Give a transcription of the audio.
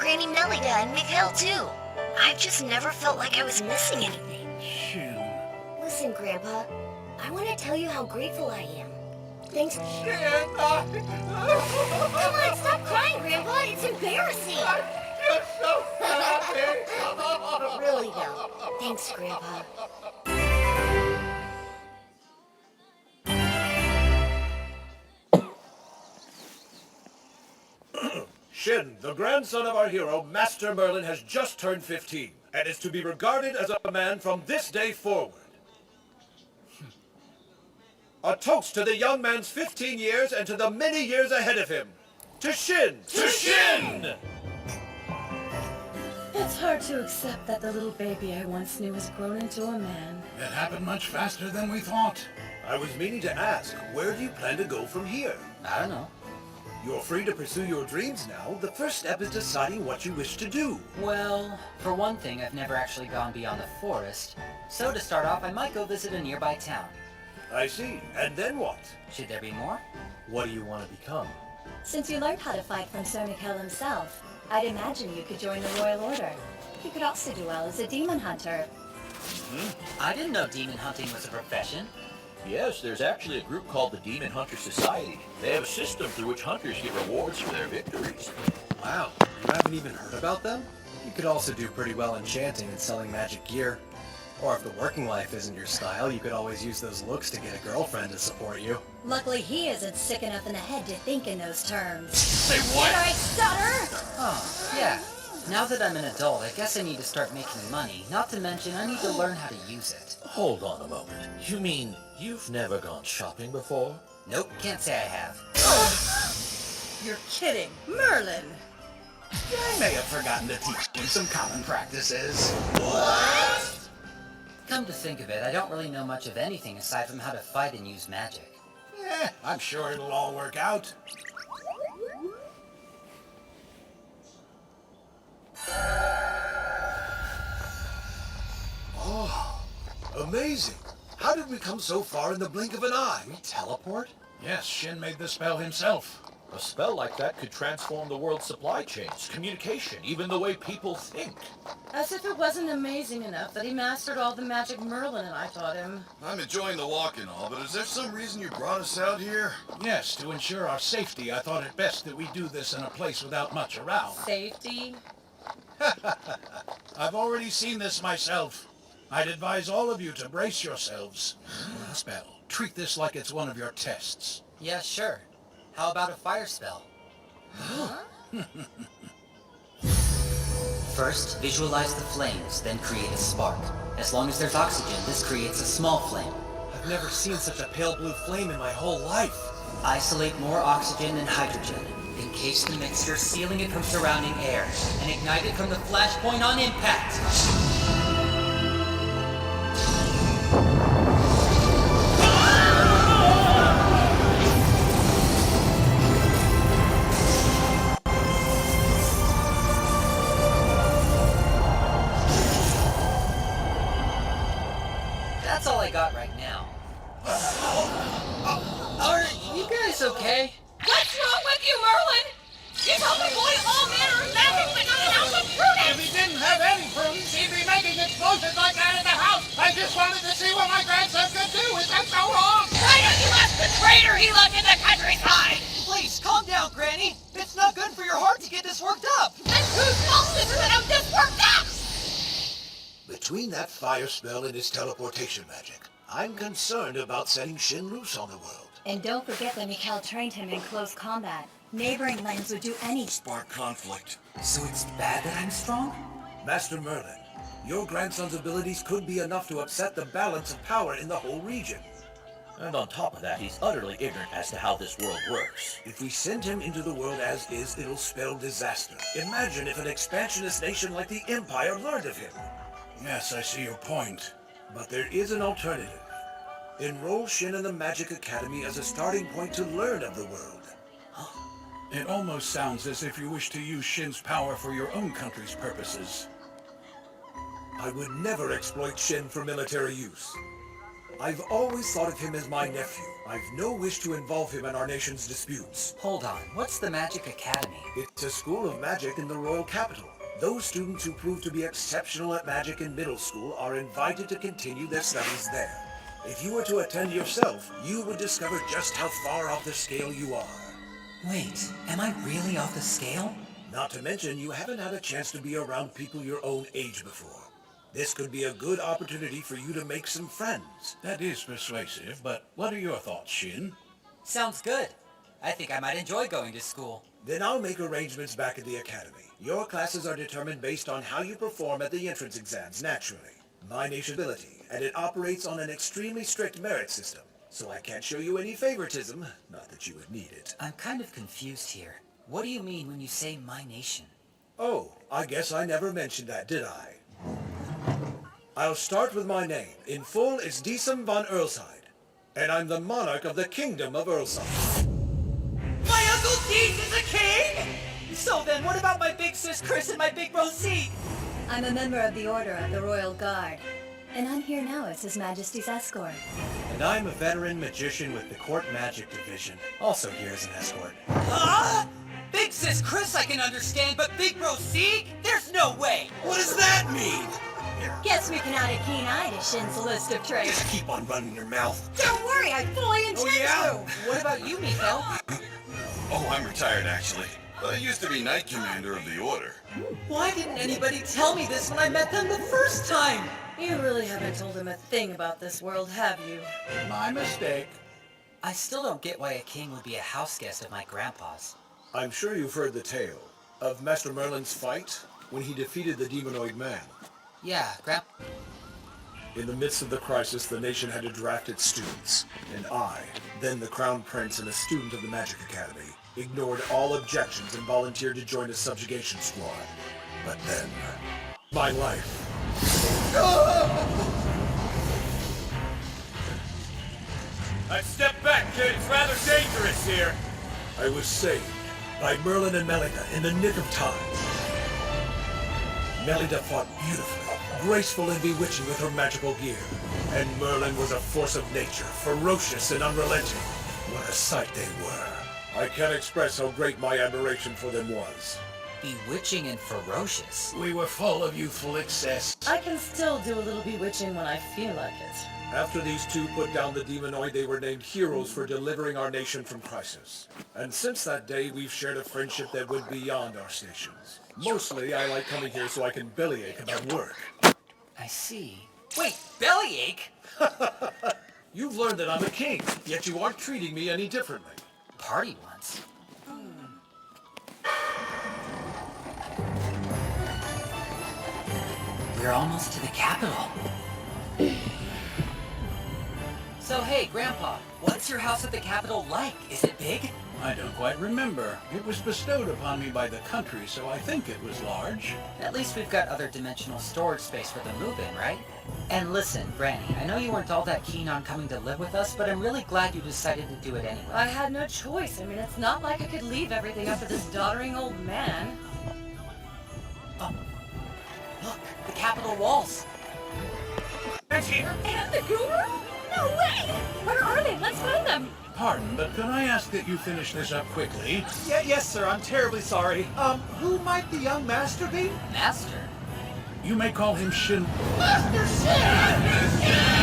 Granny Melida and Mikhail too. I've just never felt like I was missing anything. Shin. Listen, Grandpa, I want to tell you how grateful I am. Thanks. Shin! Come on, stop crying, Grandpa. It's embarrassing. You're so happy! But really, though, thanks, Grandpa. Shin, the grandson of our hero, Master Merlin, has just turned 15, and is to be regarded as a man from this day forward. A toast to the young man's 15 years and to the many years ahead of him. To Shin! To Shin! It's hard to accept that the little baby I once knew has grown into a man. It happened much faster than we thought. I was meaning to ask, where do you plan to go from here? I don't know. You're free to pursue your dreams now. The first step is deciding what you wish to do. Well, for one thing, I've never actually gone beyond the forest. So to start off, I might go visit a nearby town. I see. And then what? Should there be more? What do you want to become? Since you learned how to fight from Sir Mikhail himself, I'd imagine you could join the Royal Order. You could also do well as a demon hunter. I didn't know demon hunting was a profession. Yes, there's actually a group called the Demon Hunter Society. They have a system through which hunters get rewards for their victories. Wow, you haven't even heard about them? You could also do pretty well enchanting and selling magic gear. Or if the working life isn't your style, you could always use those looks to get a girlfriend to support you. Luckily, he isn't sick enough in the head to think in those terms. Say what? Did I stutter? Oh, yeah. Now that I'm an adult, I guess I need to start making money. Not to mention, I need to learn how to use it. Hold on a moment. You mean you've never gone shopping before? Nope, can't say I have. You're kidding. Merlin! I may have forgotten to teach you some common practices. Come to think of it, I don't really know much of anything aside from how to fight and use magic. I'm sure it'll all work out. Oh, amazing. How did we come so far in the blink of an eye? We teleport? Yes, Shin made the spell himself. A spell like that could transform the world's supply chains, communication, even the way people think. As if it wasn't amazing enough that he mastered all the magic Merlin and I taught him. I'm enjoying the walk and all, but is there some reason you brought us out here? Yes, to ensure our safety, I thought it best that we do this in a place without much around. Safety? I've already seen this myself. I'd advise all of you to brace yourselves. Spell. Treat this like it's one of your tests. Yeah, sure. How about a fire spell? First, visualize the flames, then create a spark. As long as there's oxygen, this creates a small flame. I've never seen such a pale blue flame in my whole life. Isolate more oxygen and hydrogen. Encase the mixture, sealing it from surrounding air, and ignite it from the flashpoint on impact. That's all I got right now. Are you guys okay? What's wrong with you, Merlin? You told me boy all manner of magic, but not an ounce of prudence! If he didn't have any prudence, he'd be making explosions like that at the house. I just wanted to see what my grandson could do. Is that so wrong? Why don't you ask the traitor he left in the countryside? Please, calm down, Granny. It's not good for your heart to get this worked up. And whose fault is it that I'm just worked up? Between that fire spell and his teleportation magic, I'm concerned about setting Shin loose on the world. And don't forget that Mikhail trained him in close combat. Neighboring lands would do any... Spark conflict. So it's bad that I'm strong? Master Merlin, your grandson's abilities could be enough to upset the balance of power in the whole region. And on top of that, he's utterly ignorant as to how this world works. If we send him into the world as is, it'll spell disaster. Imagine if an expansionist nation like the Empire learned of him. Yes, I see your point. But there is an alternative. Enroll Shin in the Magic Academy as a starting point to learn of the world. It almost sounds as if you wish to use Shin's power for your own country's purposes. I would never exploit Shin for military use. I've always thought of him as my nephew. I've no wish to involve him in our nation's disputes. Hold on, what's the Magic Academy? It's a school of magic in the royal capital. Those students who prove to be exceptional at magic in middle school are invited to continue their studies there. If you were to attend yourself, you would discover just how far off the scale you are. Wait, am I really off the scale? Not to mention, you haven't had a chance to be around people your own age before. This could be a good opportunity for you to make some friends. That is persuasive, but what are your thoughts, Shin? Sounds good. I think I might enjoy going to school. Then I'll make arrangements back at the academy. Your classes are determined based on how you perform at the entrance exams, naturally. My nation's ability, and it operates on an extremely strict merit system. So I can't show you any favoritism, not that you would need it. I'm kind of confused here. What do you mean when you say my nation? Oh, I guess I never mentioned that, did I? I'll start with my name. In full, it's Diesem von Earlside. And I'm the monarch of the Kingdom of Earlside. My Uncle Dees is a king? So then, what about my big sis Chris and my big bro Zeke? I'm a member of the Order of the Royal Guard, and I'm here now as His Majesty's escort. And I'm a veteran magician with the Court Magic Division, also here as an escort. Huh? Big sis Chris I can understand, but big bro Zeke? There's no way! What does that mean? Guess we can add a keen eye to Shin's list of traits. Just keep on running your mouth. Don't worry, I fully intend to! What about you, Miko? Oh, I'm retired, actually. But I used to be Knight Commander of the Order. Why didn't anybody tell me this when I met them the first time? You really haven't told him a thing about this world, have you? My mistake. I still don't get why a king would be a house guest of my grandpa's. I'm sure you've heard the tale of Master Merlin's fight when he defeated the demonoid man. Yeah, In the midst of the crisis, the nation had to draft its students. And I, then the Crown Prince and a student of the Magic Academy, ignored all objections and volunteered to join a subjugation squad. But then, my life. I'd step back, kid. It's rather dangerous here. I was saved by Merlin and Melida in the nick of time. Melida fought beautifully, graceful and bewitching with her magical gear. And Merlin was a force of nature, ferocious and unrelenting. What a sight they were. I can't express how great my admiration for them was. Bewitching and ferocious. We were full of youthful excess. I can still do a little bewitching when I feel like it. After these two put down the demonoid, they were named heroes for delivering our nation from crisis. And since that day, we've shared a friendship that went beyond our stations. Mostly, I like coming here so I can bellyache about work. I see. Wait, bellyache? You've learned that I'm a king, yet you aren't treating me any differently. Party once. We're almost to the capital. So hey, Grandpa, what's your house at the Capitol like? Is it big? I don't quite remember. It was bestowed upon me by the country, so I think it was large. At least we've got other dimensional storage space for the move-in, right? And listen, Granny, I know you weren't all that keen on coming to live with us, but I'm really glad you decided to do it anyway. I had no choice. I mean, it's not like I could leave everything up to this doddering old man. Oh, look, the Capitol walls. And the guru? No way! Where are they? Let's find them! Pardon, but could I ask that you finish this up quickly? Yes, sir. I'm terribly sorry. Who might the young master be? Master? You may call him Shin. Master Shin!